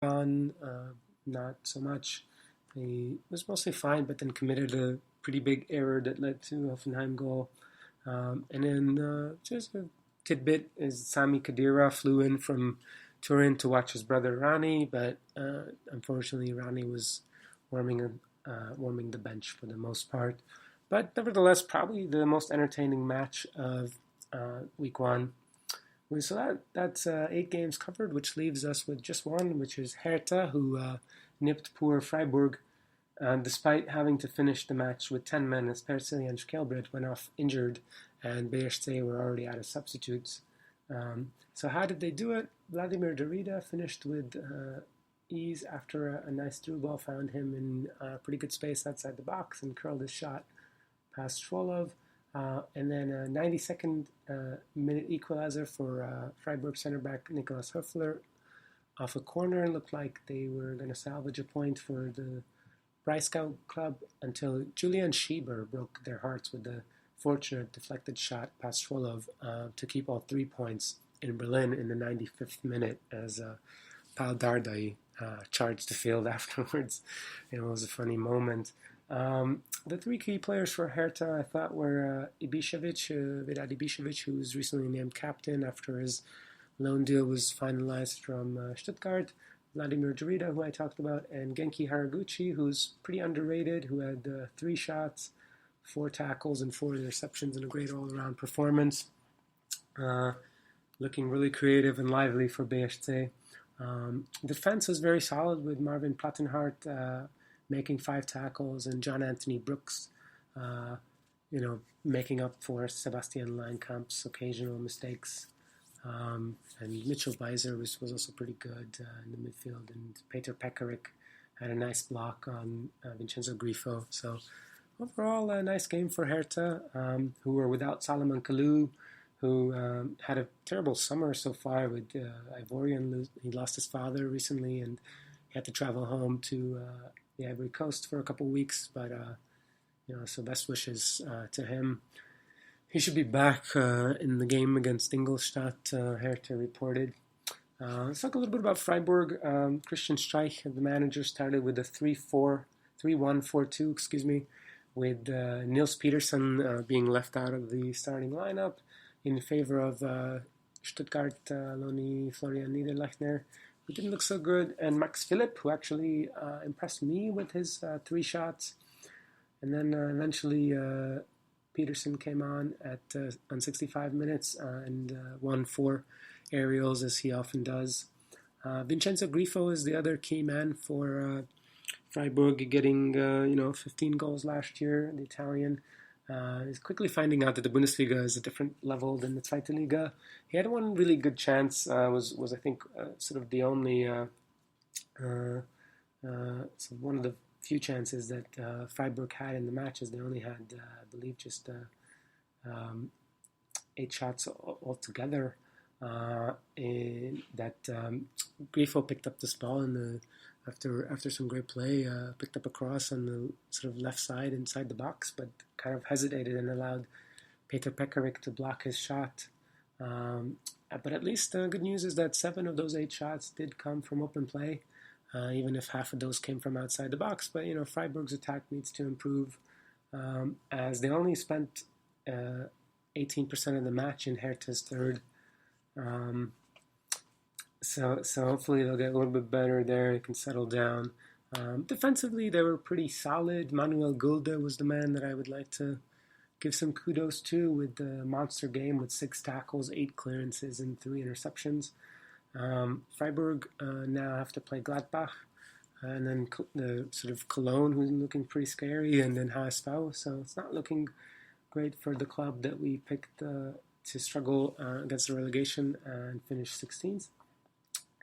on, not so much. He was mostly fine, but then committed a pretty big error that led to a Hoffenheim goal. And then just a tidbit is Sami Khedira flew in from Turin to watch his brother Rani, but unfortunately Rani was warming the bench for the most part. But nevertheless, probably the most entertaining match of week one. So that's 8 games covered, which leaves us with just one, which is Hertha, who nipped poor Freiburg, despite having to finish the match with 10 men, as Persily and Skelbrett went off injured, and BSC were already out of substitutes. So how did they do it? Vladimir Darida finished with ease after a nice through ball found him in pretty good space outside the box and curled his shot past Schwolov. And then a 92nd minute equalizer for Freiburg center back Nicolas Höfler off a corner. Looked like they were going to salvage a point for the Breisgau club until Julian Schieber broke their hearts with the fortunate deflected shot past Schwolov to keep all 3 points in Berlin in the 95th minute as Paul Dardai charged the field afterwards. It was a funny moment. The 3 key players for Hertha, I thought, were Vidad Ibišević, who was recently named captain after his loan deal was finalized from Stuttgart, Vladimir Darida, who I talked about, and Genki Haraguchi, who's pretty underrated, who had 3 shots, 4 tackles, and 4 interceptions, and a great all-around performance. Looking really creative and lively for BSC. Defense was very solid with Marvin Plattenhardt making 5 tackles, and John Anthony Brooks, making up for Sebastian Leinkamp's occasional mistakes. And Mitchell Weiser was also pretty good in the midfield, and Peter Pekarik had a nice block on Vincenzo Grifo. So overall, a nice game for Hertha, who were without Salomon Kalou, who had a terrible summer so far with Ivorian. He lost his father recently, and he had to travel home to the Ivory Coast for a couple of weeks. But so best wishes to him. He should be back in the game against Ingolstadt, Hertha reported. Let's talk a little bit about Freiburg. Christian Streich, the manager, started with a 3-1-4-2, with Nils Peterson being left out of the starting lineup in favor of Stuttgart loanee Florian Niederlechner, who didn't look so good, and Max Philipp, who actually impressed me with his 3 shots. And then eventually Peterson came on on 65 minutes and won 4 aerials, as he often does. Vincenzo Grifo is the other key man for Freiburg, getting 15 goals last year. The Italian is quickly finding out that the Bundesliga is a different level than the Zweite Liga. He had one really good chance. Was I think sort of the only one of the few chances that Freiburg had in the matches. They only had, I believe, just 8 shots altogether. And that Grifo picked up this ball after some great play, picked up a cross on the sort of left side inside the box, but kind of hesitated and allowed Peter Pekarik to block his shot. But at least good news is that 7 of those 8 shots did come from open play. Even if half of those came from outside the box. But, Freiburg's attack needs to improve as they only spent 18% of the match in Hertha's third. So hopefully they'll get a little bit better there. They can settle down. Defensively, they were pretty solid. Manuel Gulde was the man that I would like to give some kudos to with the monster game with 6 tackles, 8 clearances, and 3 interceptions. Freiburg now have to play Gladbach, and then the sort of Cologne, who's looking pretty scary, and then HSV. So it's not looking great for the club that we picked to struggle against the relegation and finish 16th.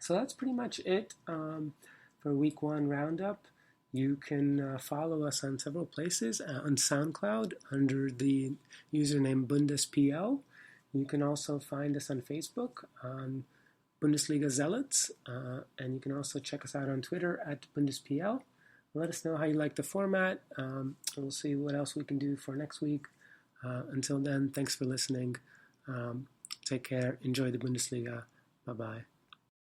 So that's pretty much it for week 1 roundup. You can follow us on several places on SoundCloud under the username BundesPL. You can also find us on Facebook on Bundesliga Zealots, and you can also check us out on Twitter at BundesPL. Let us know how you like the format. We'll see what else we can do for next week. Until then, thanks for listening. Take care. Enjoy the Bundesliga. Bye-bye.